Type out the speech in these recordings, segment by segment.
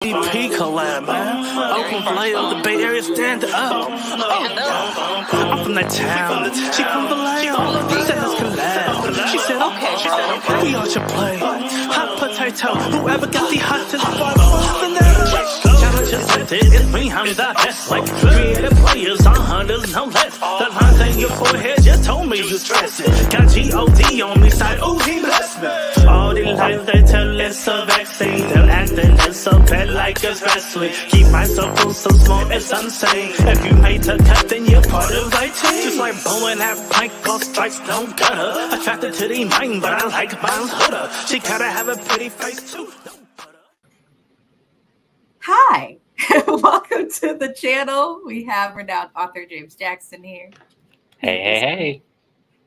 EP collab, man. Oakland Vallejo, the Bay Area, stand up. I'm from that town. She from Vallejo. Said let's collab. She said, okay, we all should play. Hot potato, whoever got the hottest ball. Challenge accepted, it's me, I'm the best. Like creative players on hunters, no less. The lines in your forehead just told me you stress it. Got G-O-D on me side, ooh, he blessed me. All these lies they tell it's a vaccine. They're acting it's so bad like it's wrestling. Keep my circle so small it's insane. If you made the cut then you're part of my team. Just like blowing that plank off strikes, no gutter. Attracted to the mind but I like mine's hooder. She gotta have a pretty face too. Hi, welcome to the channel. We have renowned author James Jackson here. Hey.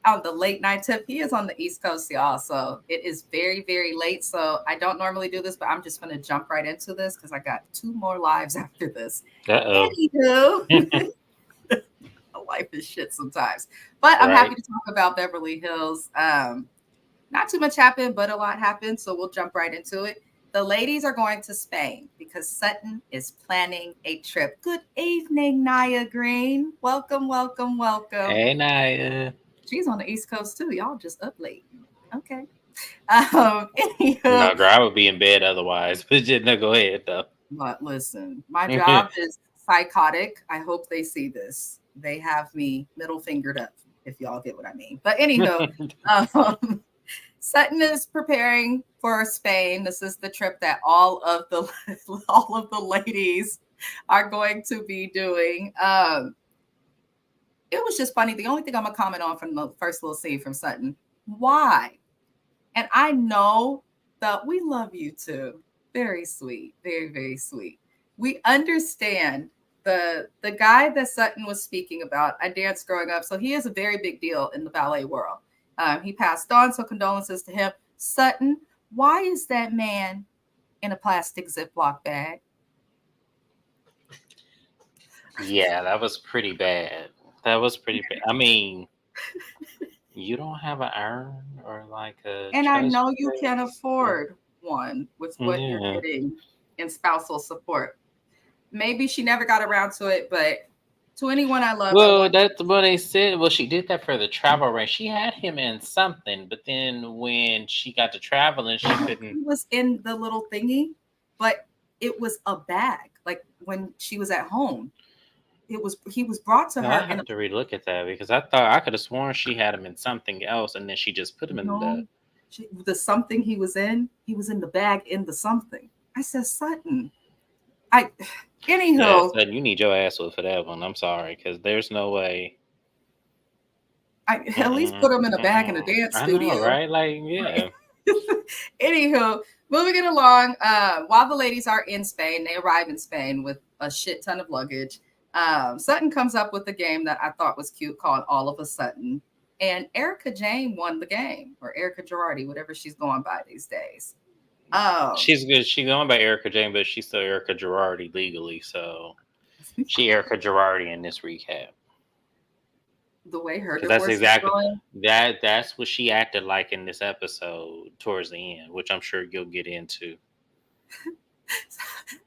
On the late night tip. He is on the East Coast, y'all. So it is very, very late. So I don't normally do this, but I'm just going to jump right into this because I got 2 more lives after this. Anywho, life is shit sometimes. But I'm happy to talk about Beverly Hills. Not too much happened, but a lot happened. So we'll jump right into it. The ladies are going to Spain because Sutton is planning a trip. Good evening, Naya Green. Welcome. Hey, Naya. She's on the East Coast too. Y'all just up late. Okay. Anywho, No, girl, I would be in bed otherwise. But no, go ahead though. But listen, my job is psychotic. I hope they see this. They have me middle fingered up, if y'all get what I mean. But anywho, Sutton is preparing for Spain. This is the trip that all of the ladies are going to be doing. It was just funny. The only thing I'm gonna comment on from the first little scene from Sutton, why? And I know that we love you too. Very sweet, very, very sweet. We understand the guy that Sutton was speaking about. I danced growing up, so he is a very big deal in the ballet world. He passed on, so condolences to him. Sutton, why is that man in a plastic Ziploc bag? Yeah, that was pretty bad. I mean, you don't have an urn or like a. And I know you can afford one with what you're getting in spousal support. Maybe she never got around to it, but to anyone I love. Well, that's what they said. Well, she did that for the travel range. She had him in something, but then when she got to traveling, she couldn't. He was in the little thingy, but it was a bag. Like when she was at home. He was brought to her. I have to relook at that because I thought I could have sworn she had him in something else, and then she just put him in the something he was in. He was in the bag in the something. I said, Sutton. Anyhow, Sutton, you need your ass with for that one. I'm sorry because there's no way. I at least put him in a bag in a dance studio, know, right? Like, yeah. Anywho, moving it along. While the ladies are in Spain, they arrive in Spain with a shit ton of luggage. Sutton comes up with a game that I thought was cute called All of a Sudden. And Erica Jane won the game, or Erica Girardi, whatever she's going by these days. She's good. She's going by Erica Jane, but she's still Erica Girardi legally. So she Erica Girardi in this recap. The way her that's exactly that's what she acted like in this episode towards the end, which I'm sure you'll get into.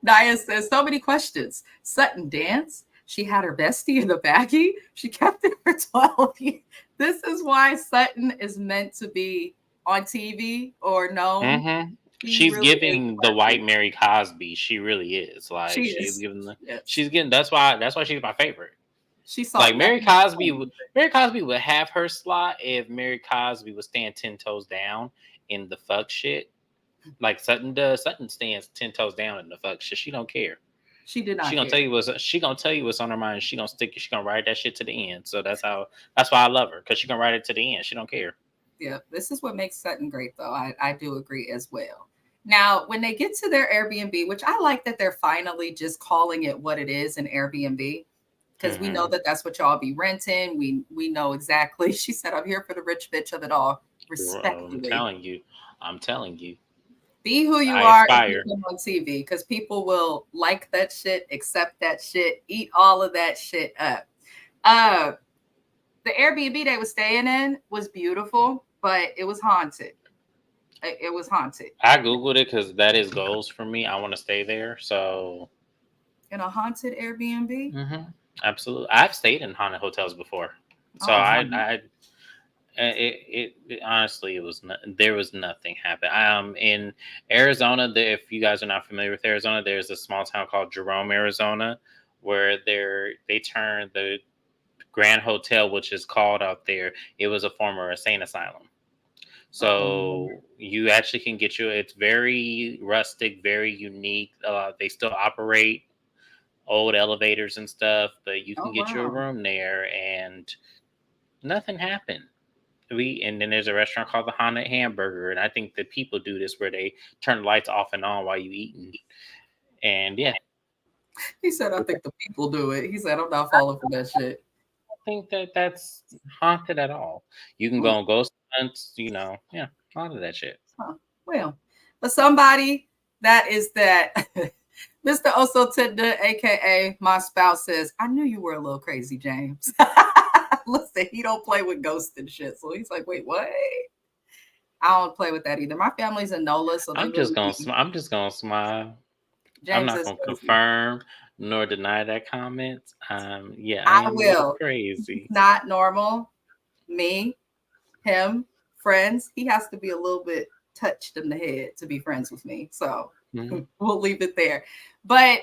Naya says, so many questions. Sutton danced. She had her bestie in the baggie. She kept it for 12 years. This is why Sutton is meant to be on TV or known. Mm-hmm. She's really giving the white Mary Cosby. She really is. Like she's giving she's getting that's why she's my favorite. She saw like Mary Cosby would have her slot if Mary Cosby would stand 10 toes down in the fuck shit. Like Sutton does. Sutton stands 10 toes down in the fuck shit. She don't care. She did not. She gonna tell you what's on her mind. She gonna ride that shit to the end. So that's why I love her, because she gonna ride it to the end. She don't care. Yeah, this is what makes Sutton great, though. I do agree as well. Now, when they get to their Airbnb, which I like that they're finally just calling it what it is, an Airbnb, because we know that that's what y'all be renting. We know exactly. She said, "I'm here for the rich bitch of it all." Respectfully, I'm telling you. Be who you are on TV, because people will like that shit, accept that shit, eat all of that shit up. The Airbnb they was staying in was beautiful, but it was haunted. It was haunted. I Googled it because that is goals for me. I want to stay there. So In a haunted Airbnb? Absolutely. I've stayed in haunted hotels before. So Oh, honey. it honestly, it was there was nothing happened. In Arizona, if you guys are not familiar with Arizona, there's a small town called Jerome, Arizona, where they turned the Grand Hotel, which is called out there, it was a former insane asylum. So you actually can get it's very rustic, very unique. They still operate old elevators and stuff, but you can get you a room there and nothing happened. And then there's a restaurant called the Haunted Hamburger, and I think that people do this where they turn the lights off and on while you eating. And yeah. He said, I think the people do it. He said, I'm not falling for that shit. I think that's haunted at all. You can go on ghost hunts, yeah, all of that shit. Well, for somebody that is that Mr. Oso Tender, aka my spouse, says, I knew you were a little crazy, James. Listen, he don't play with ghosts and shit. So he's like, wait, what? I don't play with that either. My family's in NOLA, so I'm just gonna smile. James, I'm not gonna confirm nor deny that comment. Yeah, I will. Crazy. Not normal. Me, him, friends. He has to be a little bit touched in the head to be friends with me. So we'll leave it there. But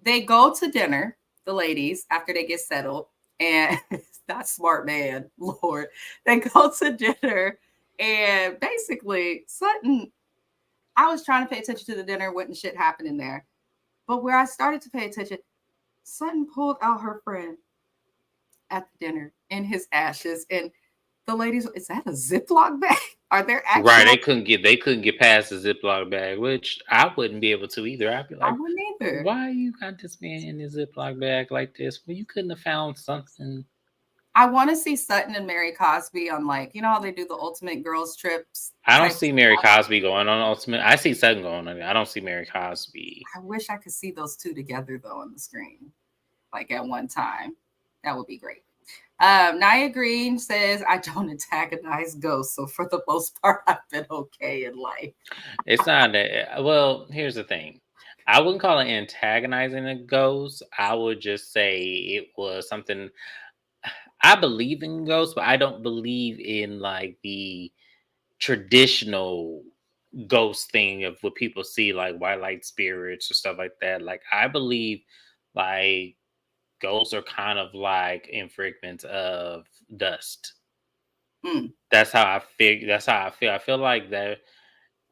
they go to dinner, the ladies, after they get settled, and not smart man, Lord. They go to dinner, and basically, Sutton, I was trying to pay attention to the dinner, what and shit happened in there. But where I started to pay attention, Sutton pulled out her friend at the dinner in his ashes, and the ladies, is that a Ziploc bag? Are there actually right? They couldn't get past the Ziploc bag, which I wouldn't be able to either. I'd be like, I wouldn't either. Why you got this man in his Ziploc bag like this? Well, you couldn't have found something. I want to see Sutton and Mary Cosby on, like, you know how they do the ultimate girls trips. I don't see Mary Cosby going on ultimate. I see Sutton going on. I don't see Mary Cosby. I wish I could see those two together though on the screen, like at one time. That would be great. Nia Green says, I don't antagonize ghosts. So for the most part, I've been okay in life. It's not that. Well, here's the thing. I wouldn't call it antagonizing a ghost. I would just say it was something. I believe in ghosts, but I don't believe in like the traditional ghost thing of what people see, like white light spirits or stuff like that. Like I believe like ghosts are kind of like infrequent of dust. That's how I feel. That's how I feel. I feel like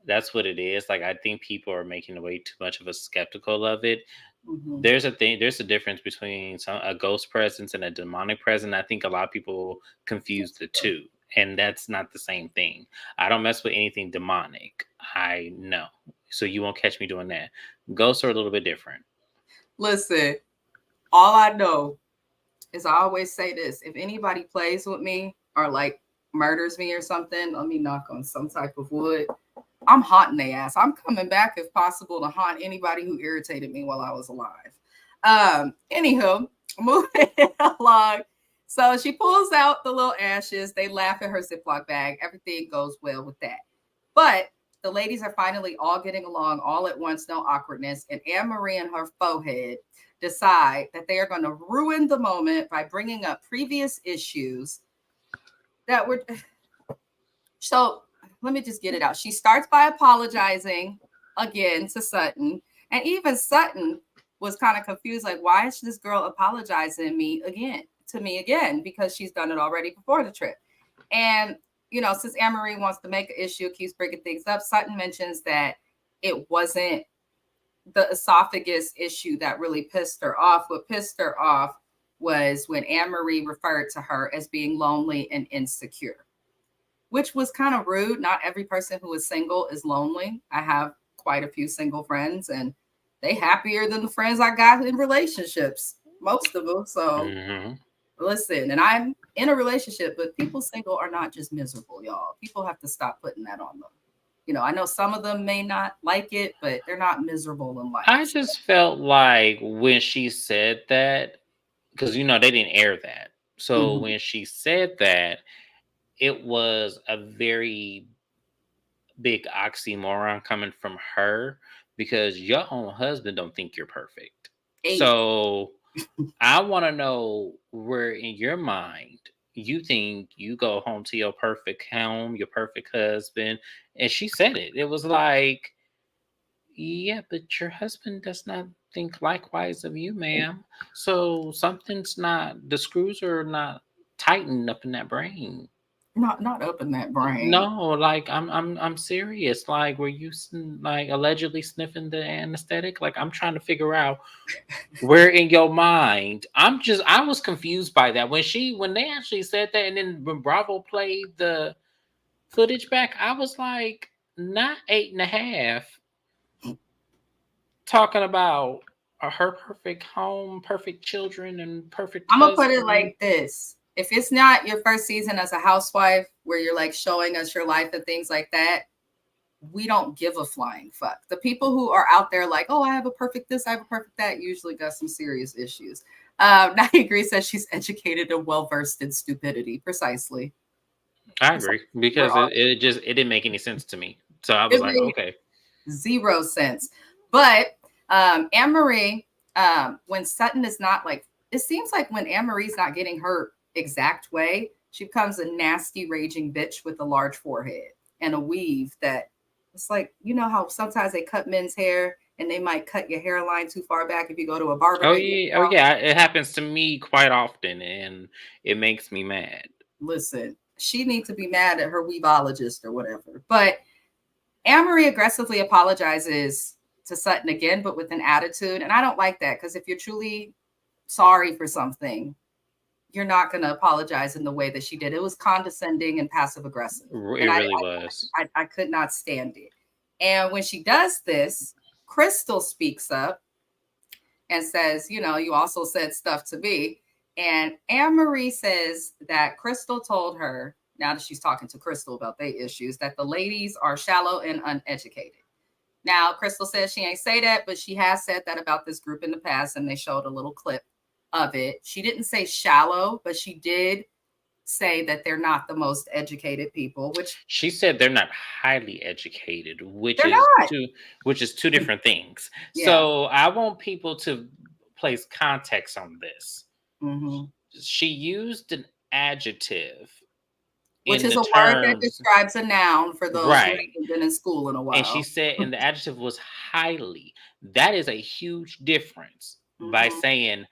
that's what it is. Like I think people are making way too much of a skeptical of it. There's a difference between a ghost presence and a demonic presence. I think a lot of people confuse the two, and that's not the same thing. I don't mess with anything demonic. I know, so you won't catch me doing that. Ghosts are a little bit different. Listen, all I know is I always say this: if anybody plays with me or like murders me or something, let me knock on some type of wood. I'm haunting their ass. I'm coming back if possible to haunt anybody who irritated me while I was alive. Anywho, moving along. So she pulls out the little ashes. They laugh at her Ziploc bag. Everything goes well with that. But the ladies are finally all getting along all at once, no awkwardness. And Anne-Marie and her forehead decide that they are going to ruin the moment by bringing up previous issues that were... So let me just get it out. She starts by apologizing again to Sutton. And even Sutton was kind of confused, like, why is this girl apologizing to me again? Because she's done it already before the trip. And, you know, since Anne-Marie wants to make an issue, keeps bringing things up, Sutton mentions that it wasn't the esophagus issue that really pissed her off. What pissed her off was when Anne-Marie referred to her as being lonely and insecure, which was kind of rude. Not every person who is single is lonely. I have quite a few single friends, and they happier than the friends I got in relationships, most of them. So listen, and I'm in a relationship, but people single are not just miserable, y'all. People have to stop putting that on them. You know, I know some of them may not like it, but they're not miserable in life. I just felt like when she said that, because, you know, they didn't air that. So when she said that, it was a very big oxymoron coming from her because your own husband don't think you're perfect. So I want to know where in your mind you think you go home to your perfect home, your perfect husband. And she said it. It was like, yeah, but your husband does not think likewise of you, ma'am. So something's not, the screws are not tightened up in that brain. Not up in that brain. No, like I'm serious. Like, were you like allegedly sniffing the anesthetic? Like, I'm trying to figure out where in your mind. I was confused by that when they actually said that, and then when Bravo played the footage back, I was like, not 8.5. Talking about her perfect home, perfect children, and perfect. I'm gonna put it like this: if it's not your first season as a housewife, where you're like showing us your life and things like that, we don't give a flying fuck. The people who are out there like, oh, I have a perfect this, I have a perfect that, usually got some serious issues. Nadia Agree says she's educated and well versed in stupidity. Precisely. I agree because it didn't make any sense to me. So I was like, okay, 0 sense. But Anne-Marie, when Sutton is not like, it seems like when Anne-Marie's not getting her exact way, she becomes a nasty, raging bitch with a large forehead and a weave that it's like, you know how sometimes they cut men's hair and they might cut your hairline too far back if you go to a barber. Oh yeah, it happens to me quite often, and it makes me mad. Listen, she needs to be mad at her weaveologist or whatever. But Anne-Marie aggressively apologizes to Sutton again, but with an attitude. And I don't like that because if you're truly sorry for something, you're not going to apologize in the way that she did. It was condescending and passive aggressive. It really was. I could not stand it. And when she does this, Crystal speaks up and says, you know, you also said stuff to me. And Anne-Marie says that Crystal told her, now that she's talking to Crystal about their issues, that the ladies are shallow and uneducated. Now, Crystal says she ain't say that, but she has said that about this group in the past, and they showed a little clip of it. She didn't say shallow, but she did say that they're not the most educated people, which she said they're not highly educated, which is two different things. Yeah. So I want people to place context on this. Mm-hmm. She used an adjective, which is a word that describes a noun for those who haven't been in school in a while. And she said, and the adjective was highly. That is a huge difference by saying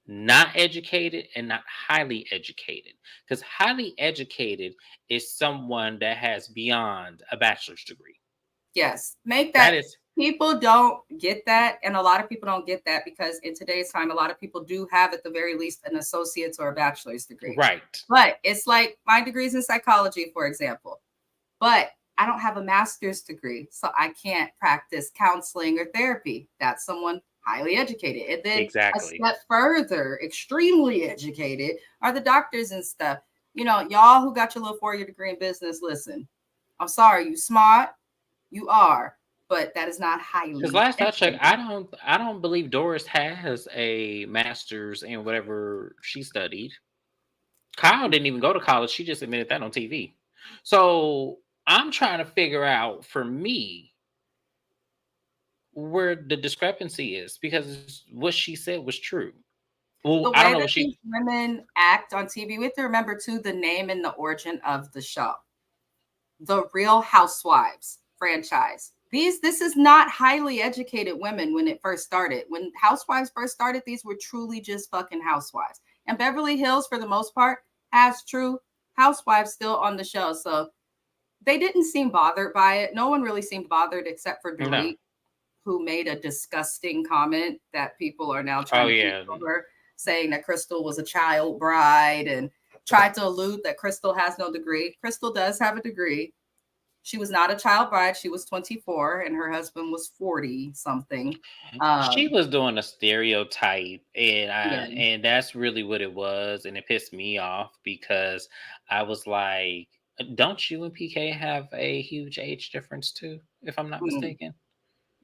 not educated and not highly educated, because highly educated is someone that has beyond a bachelor's degree. Yes, make that is people don't get that, and a lot of people don't get that because in today's time a lot of people do have at the very least an associate's or a bachelor's degree, right? But it's like my degree's in psychology, for example, but I don't have a master's degree, so I can't practice counseling or therapy. That's someone highly educated. And then a step further, extremely educated are the doctors and stuff. You know, y'all who got your little 4-year degree in business, listen, I'm sorry, you smart, you are, but that is not highly. Because last I checked, I don't believe Doris has a master's in whatever she studied. Kyle didn't even go to college. She just admitted that on TV. So I'm trying to figure out for me where the discrepancy is, because what she said was true. Well, I don't know what these women act on TV. We have to remember too the name and the origin of the show. The Real Housewives franchise. This is not highly educated women when it first started. When Housewives first started, these were truly just fucking housewives. And Beverly Hills, for the most part, has true housewives still on the show. So they didn't seem bothered by it. No one really seemed bothered except for Dorit, who made a disgusting comment that people are now trying to kill her, saying that Crystal was a child bride and tried to allude that Crystal has no degree. Crystal does have a degree. She was not a child bride. She was 24 and her husband was 40 something. She was doing a stereotype, and that's really what it was. And it pissed me off because I was like, don't you and PK have a huge age difference too, if I'm not mistaken?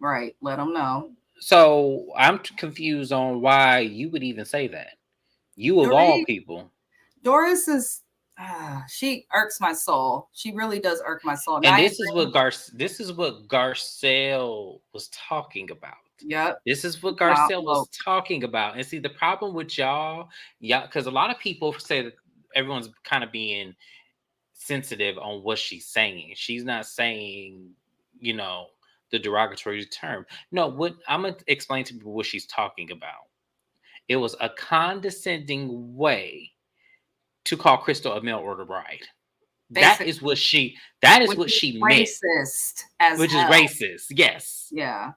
Right. Let them know. So I'm confused on why you would even say that. You of all people. Doris is, She irks my soul. She really does irk my soul. And this is what Garcelle was talking about. Yep. This is what Garcelle was talking about. And see, the problem with y'all, because a lot of people say that everyone's kind of being sensitive on what she's saying. She's not saying, the derogatory term. No, what I'm gonna explain to people what she's talking about. It was a condescending way to call Crystal a mail order bride. Basically. That is what she meant. Racist as which hell. Is racist. Yes. Yeah.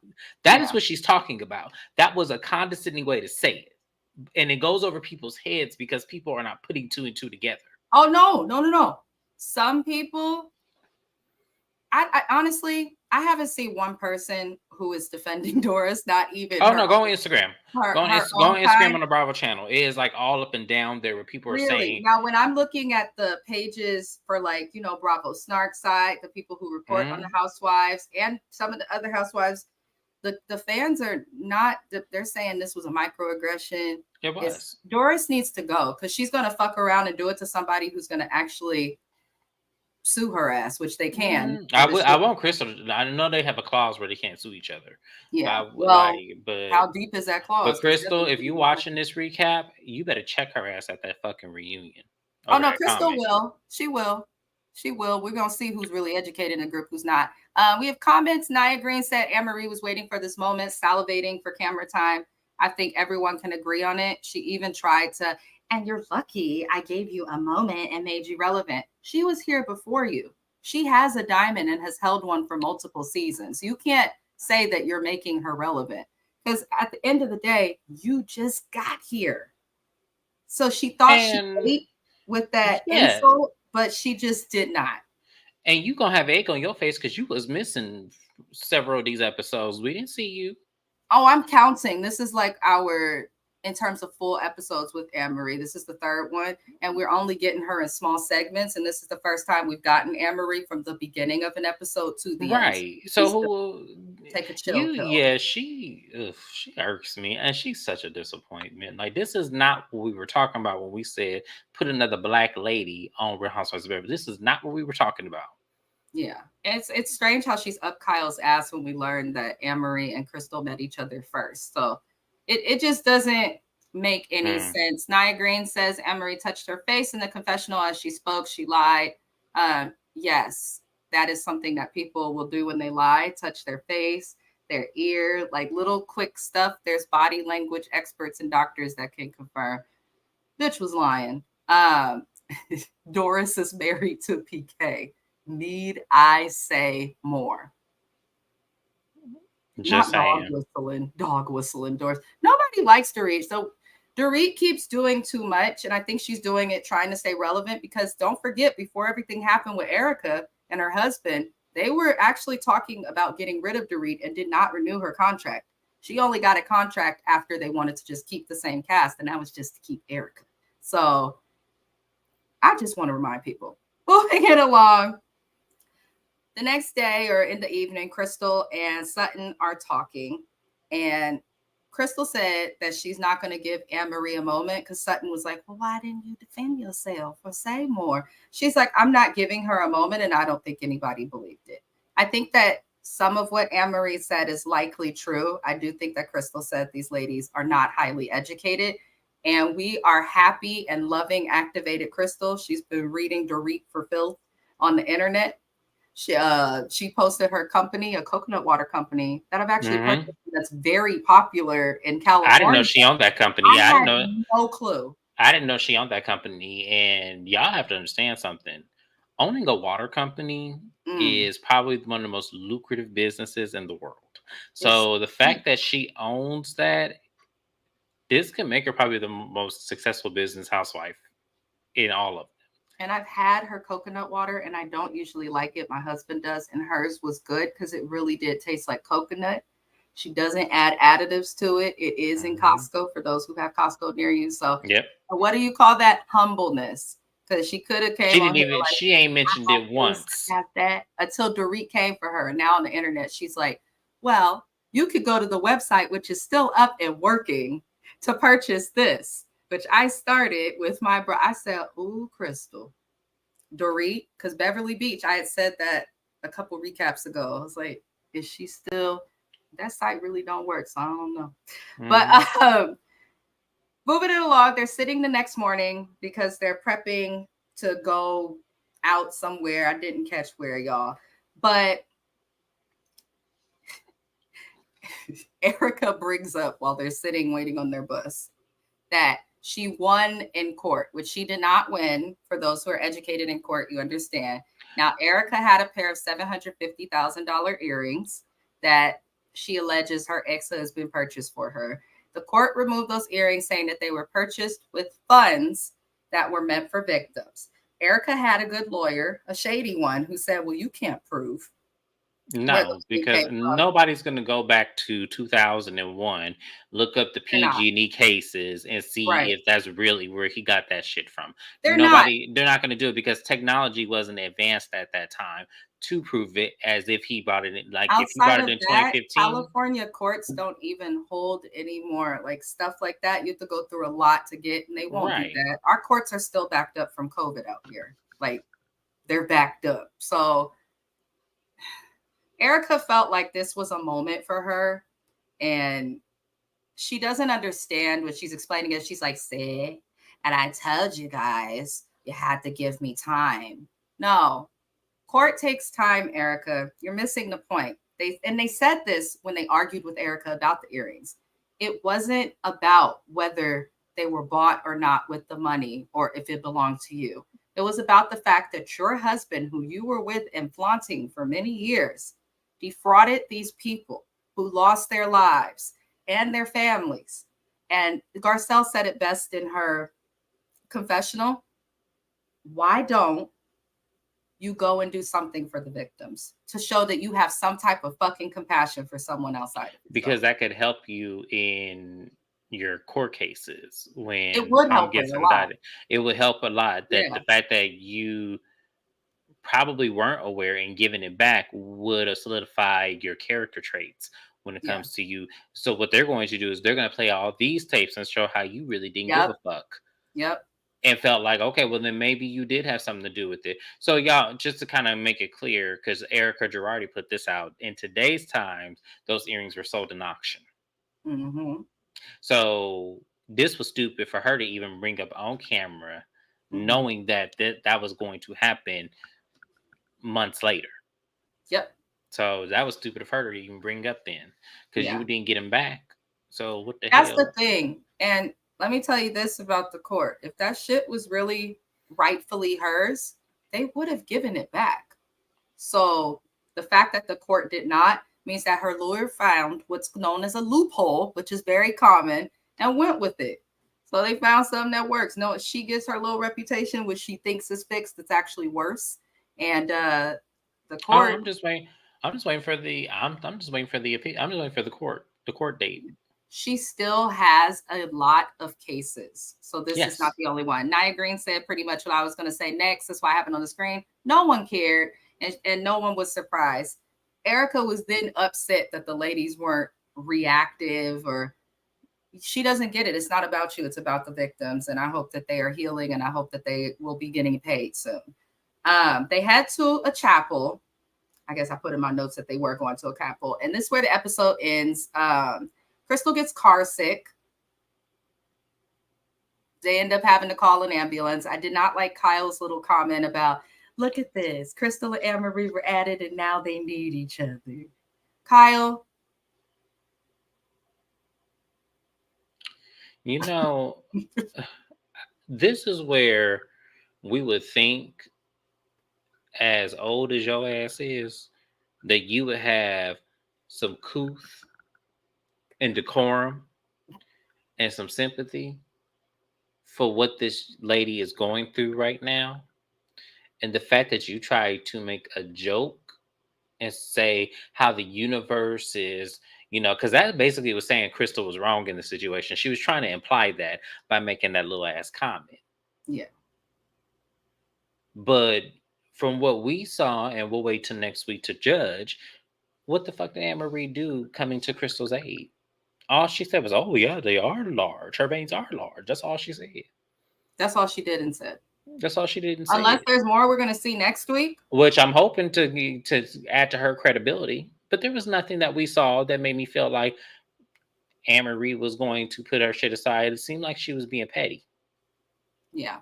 That is what she's talking about. That was a condescending way to say it. And it goes over people's heads because people are not putting two and two together. Oh, no. Some people, I honestly, I haven't seen one person who is defending Doris, not even. Oh, no, go on Instagram. Go on Instagram on the Bravo channel. It is like all up and down there where people are saying. Now, when I'm looking at the pages for Bravo Snark side, the people who report on the housewives and some of the other housewives, the fans are not, they're saying this was a microaggression. It was. Doris needs to go because she's going to fuck around and do it to somebody who's going to actually sue her ass, which they can. I want Crystal. I know they have a clause where they can't sue each other. Yeah. But how deep is that clause? But Crystal, if you're watching this recap, you better check her ass at that fucking reunion. Oh no, Crystal will. She will. We're gonna see who's really educated in the group, who's not. We have comments. Nia Green said Anne-Marie was waiting for this moment, salivating for camera time. I think everyone can agree on it. She even tried to. And you're lucky I gave you a moment and made you relevant. She was here before you. She has a diamond and has held one for multiple seasons. You can't say that you're making her relevant because at the end of the day, you just got here. So she thought she ate with that insult, but she just did not. And you gonna have egg on your face because you was missing several of these episodes. We didn't see you. Oh, I'm counting. This is like in terms of full episodes with Anne-Marie. This is the third one, and we're only getting her in small segments. And this is the first time we've gotten Anne-Marie from the beginning of an episode to the end. So take a chill pill. Yeah, she irks me, and she's such a disappointment. Like, this is not what we were talking about when we said put another black lady on Real Housewives of Beverly. This is not what we were talking about. Yeah, it's strange how she's up Kyle's ass when we learned that Anne-Marie and Crystal met each other first. So it just doesn't make any sense. Nia Green says Anne-Marie touched her face in the confessional as she spoke. She lied. Yes, that is something that people will do when they lie, touch their face, their ear, like little quick stuff. There's body language experts and doctors that can confirm. Bitch was lying. Doris is married to PK. Need I say more? Just not dog whistling Doris. Nobody likes Dorit. So Dorit keeps doing too much, and I think she's doing it trying to stay relevant because don't forget, before everything happened with Erica and her husband, they were actually talking about getting rid of Dorit and did not renew her contract. She only got a contract after they wanted to just keep the same cast, and that was just to keep Erica. So I just want to remind people, moving it along. The next day or in the evening, Crystal and Sutton are talking, and Crystal said that she's not going to give Anne-Marie a moment because Sutton was like, well, why didn't you defend yourself or say more? She's like, I'm not giving her a moment, and I don't think anybody believed it. I think that some of what Anne-Marie said is likely true. I do think that Crystal said these ladies are not highly educated, and we are happy and loving activated Crystal. She's been reading Dorit for Filth on the internet. She posted her company, a coconut water company that I've actually purchased, that's very popular in California. I didn't know she owned that company. I had no clue. I didn't know she owned that company. And y'all have to understand something. Owning a water company is probably one of the most lucrative businesses in the world. So the fact that she owns that, this can make her probably the most successful business housewife in all of them. And I've had her coconut water, and I don't usually like it. My husband does, and hers was good because it really did taste like coconut. She doesn't add additives to it. It is in Costco for those who have Costco near you. So, what do you call that? Humbleness. Because she could have came. She didn't even. She ain't mentioned it once. Have that until Dorit came for her. And now on the internet, she's like, "Well, you could go to the website, which is still up and working, to purchase this." Which I started with my bro. I said, "Ooh, Crystal, Dorit, because Beverly Beach, I had said that a couple recaps ago. I was like, is she still? That site really don't work, so I don't know. But moving it along, they're sitting the next morning because they're prepping to go out somewhere. I didn't catch where, y'all, but Erica brings up while they're sitting waiting on their bus that she won in court, which she did not win. For those who are educated in court, you understand. Now, Erica had a pair of $750,000 earrings that she alleges her ex-husband purchased for her. The court removed those earrings, saying that they were purchased with funds that were meant for victims. Erica had a good lawyer, a shady one, who said, well, you can't prove. No, because nobody's going to go back to 2001, look up the PG&E cases and see if that's really where he got that shit from. They're not going to do it because technology wasn't advanced at that time to prove it, as if he brought it in. Like outside if he brought it in that, 2015. California courts don't even hold anymore. Like stuff like that, you have to go through a lot to get, and they won't do that. Our courts are still backed up from COVID out here. Like they're backed up. So Erica felt like this was a moment for her, and she doesn't understand what she's explaining it. She's like, see, and I told you guys, you had to give me time. No, court takes time, Erica. You're missing the point. They said this when they argued with Erica about the earrings. It wasn't about whether they were bought or not with the money or if it belonged to you. It was about the fact that your husband, who you were with and flaunting for many years, defrauded these people who lost their lives and their families. And Garcelle said it best in her confessional. Why don't you go and do something for the victims to show that you have some type of fucking compassion for someone outside of yourself? Because that could help you in your court cases when it would help gets indicted. It would help a lot. That the fact that you probably weren't aware and giving it back would have solidified your character traits when it comes to you. So what they're going to do is they're going to play all these tapes and show how you really didn't give a fuck. And felt like, okay, well then maybe you did have something to do with it. So y'all, just to kind of make it clear, because Erica Girardi put this out, in today's times, those earrings were sold in auction. So this was stupid for her to even bring up on camera, knowing that was going to happen months later. So that was stupid of her to even bring up then, because you didn't get him back. So what the hell? That's the thing. And let me tell you this about the court. If that shit was really rightfully hers, they would have given it back. So the fact that the court did not means that her lawyer found what's known as a loophole, which is very common, and went with it. So they found something that works. No, she gets her little reputation, which she thinks is fixed. It's actually worse. And the court. I'm just waiting for the court date. She still has a lot of cases. So this is not the only one. Nia Green said pretty much what I was going to say next. That's why I happened on the screen. No one cared, and no one was surprised. Erica was then upset that the ladies weren't reactive, or she doesn't get it. It's not about you. It's about the victims. And I hope that they are healing, and I hope that they will be getting paid soon. They head to a chapel. I guess I put in my notes that they were going to a chapel. And this is where the episode ends. Crystal gets car sick. They end up having to call an ambulance. I did not like Kyle's little comment about, look at this. Crystal and Anne-Marie were added and now they need each other. Kyle. You know, this is where we would think, as old as your ass is, that you would have some couth and decorum and some sympathy for what this lady is going through right now. And the fact that you try to make a joke and say how the universe is, because that basically was saying Crystal was wrong in the situation. She was trying to imply that by making that little ass comment. Yeah. But from what we saw, and we'll wait till next week to judge, what the fuck did Anne-Marie do coming to Crystal's aid? All she said was, oh, yeah, they are large. Her veins are large. That's all she said. That's all she did and said. That's all she didn't say. Unless there's more we're gonna see next week. Which I'm hoping to add to her credibility. But there was nothing that we saw that made me feel like Anne-Marie was going to put her shit aside. It seemed like she was being petty. Yeah.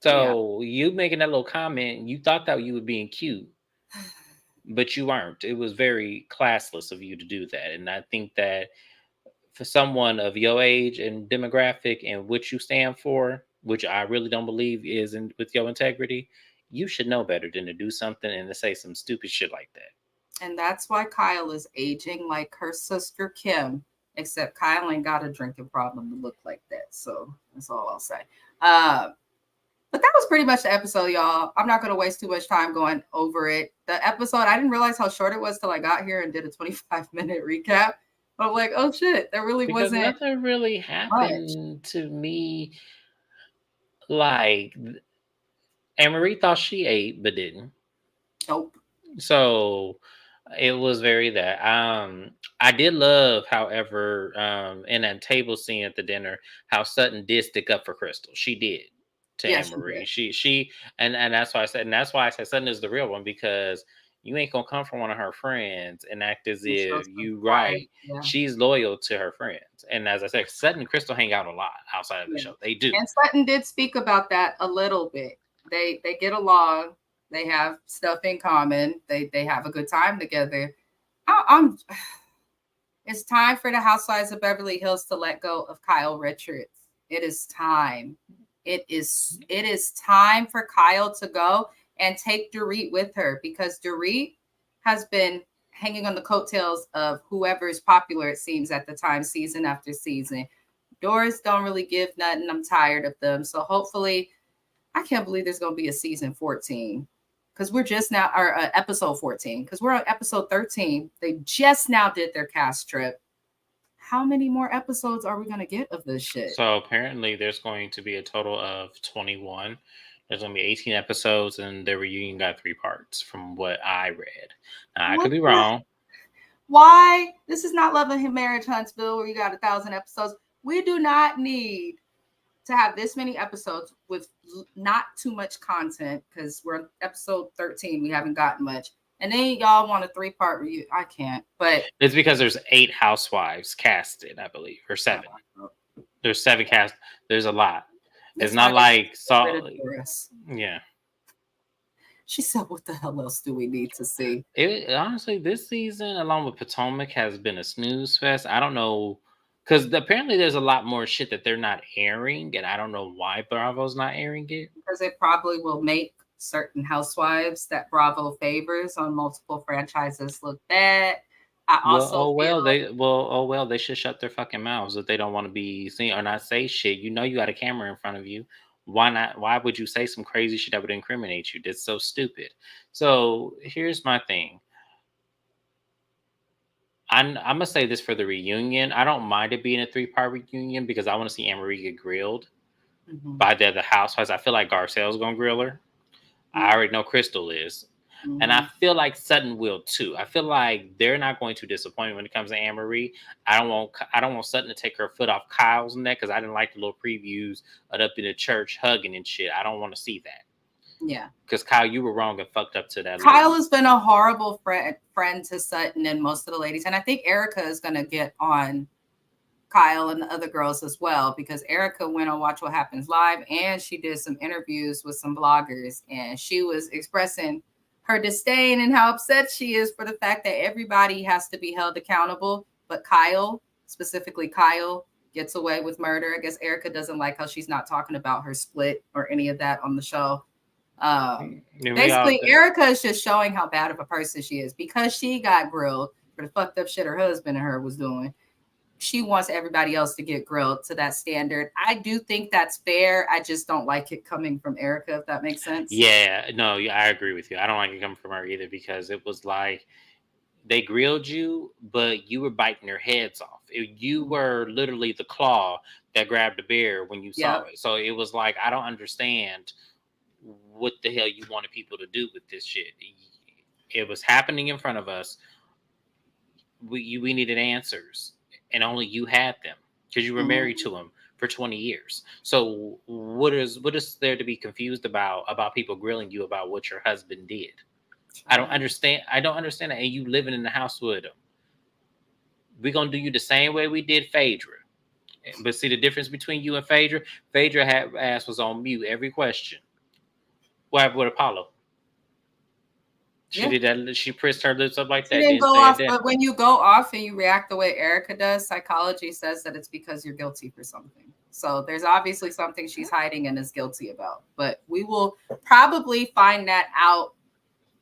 So you making that little comment, you thought that you were being cute, but you weren't. It was very classless of you to do that. And I think that for someone of your age and demographic and what you stand for, which I really don't believe is with your integrity, you should know better than to do something and to say some stupid shit like that. And that's why Kyle is aging like her sister Kim, except Kyle ain't got a drinking problem to look like that. So that's all I'll say. But that was pretty much the episode, y'all. I'm not going to waste too much time going over it. The episode, I didn't realize how short it was till I got here and did a 25-minute recap. But I'm like, oh shit, there really wasn't. Nothing really happened to me. Like, Anne-Marie thought she ate, but didn't. Nope. So it was very that. I did love, however, in that table scene at the dinner, how Sutton did stick up for Crystal. She did to Anne-Marie. She and that's why I said Sutton is the real one, because you ain't gonna come from one of her friends and act as if you right. Yeah. She's loyal to her friends. And as I said, Sutton and Crystal hang out a lot outside of the show. They do. And Sutton did speak about that a little bit. They get along. They have stuff in common. They have a good time together. It's time for the Housewives of Beverly Hills to let go of Kyle Richards. It is time. It is time for Kyle to go and take Dorit with her, because Dorit has been hanging on the coattails of whoever is popular, it seems, at the time, season after season. Doris don't really give nothing. I'm tired of them. So hopefully, I can't believe there's going to be a season 14. Because we're just now, or episode 14, because we're on episode 13. They just now did their cast trip. How many more episodes are we going to get of this shit? So apparently there's going to be a total of 21. There's going to be 18 episodes, and the reunion got 3 parts from what I read. Now, I could be wrong. Why? This is not Love and Marriage Huntsville where you got 1,000 episodes. We do not need to have this many episodes with not too much content, because we're on episode 13. We haven't gotten much. And then y'all want a 3-part review. I can't, but it's because there's 8 housewives casted, I believe, or 7. There's 7 cast. There's a lot. It's not like yeah. She said, "What the hell else do we need to see?" Honestly, this season, along with Potomac, has been a snooze fest. I don't know, because apparently there's a lot more shit that they're not airing, and I don't know why Bravo's not airing it. Because it probably will make certain housewives that Bravo favors on multiple franchises look bad. They should shut their fucking mouths if they don't want to be seen or not say shit. You know you got a camera in front of you. Why not? Why would you say some crazy shit that would incriminate you? That's so stupid. So here's my thing. I'm gonna say this for the reunion. I don't mind it being a 3-part reunion, because I want to see Anne-Marie get grilled by the other housewives. I feel like Garcelle's gonna grill her. I already know Crystal is. And I feel like Sutton will too. I feel like they're not going to disappoint me when it comes to Anne-Marie. I don't want Sutton to take her foot off Kyle's neck, because I didn't like the little previews of up in the church hugging and shit. I don't want to see that. Yeah. Because Kyle, you were wrong and fucked up to that. Kyle has been a horrible friend to Sutton and most of the ladies. And I think Erica is going to get on Kyle and the other girls as well, because Erica went on Watch What Happens Live and she did some interviews with some bloggers, and she was expressing her disdain and how upset she is for the fact that everybody has to be held accountable. But Kyle, specifically Kyle, gets away with murder. I guess Erica doesn't like how she's not talking about her split or any of that on the show. Basically, Erica is just showing how bad of a person she is, because she got grilled for the fucked up shit her husband and her was doing. She wants everybody else to get grilled to that standard. I do think that's fair. I just don't like it coming from Erica, if that makes sense. Yeah, no, I agree with you. I don't like it coming from her either, because it was like they grilled you, but you were biting their heads off. You were literally the claw that grabbed the bear when you saw it. So it was like, I don't understand what the hell you wanted people to do with this shit. It was happening in front of us. We needed answers. And only you had them, because you were married to him for 20 years. So what is there to be confused about people grilling you about what your husband did? I don't understand. I don't understand that. And you living in the house with him. We're going to do you the same way we did Phaedra. But see the difference between you and Phaedra? Phaedra ass was on mute every question. What happened with Apollo? She did that. She pressed her lips up like that. Didn't go off, but when you go off and you react the way Erica does, psychology says that it's because you're guilty for something. So there's obviously something she's hiding and is guilty about. But we will probably find that out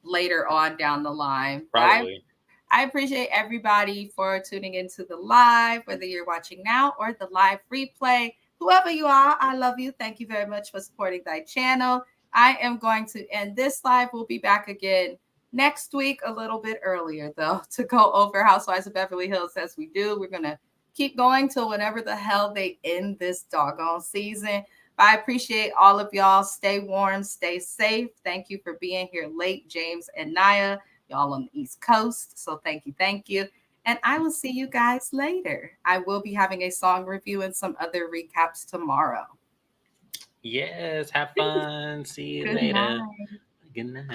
later on down the line. Probably. I appreciate everybody for tuning into the live, whether you're watching now or the live replay. Whoever you are, I love you. Thank you very much for supporting thy channel. I am going to end this live. We'll be back again next week, a little bit earlier, though, to go over Housewives of Beverly Hills as we do. We're going to keep going till whenever the hell they end this doggone season. But I appreciate all of y'all. Stay warm, stay safe. Thank you for being here late, James and Naya, y'all on the East Coast. So thank you, thank you. And I will see you guys later. I will be having a song review and some other recaps tomorrow. Yes, have fun. See you later. Good night.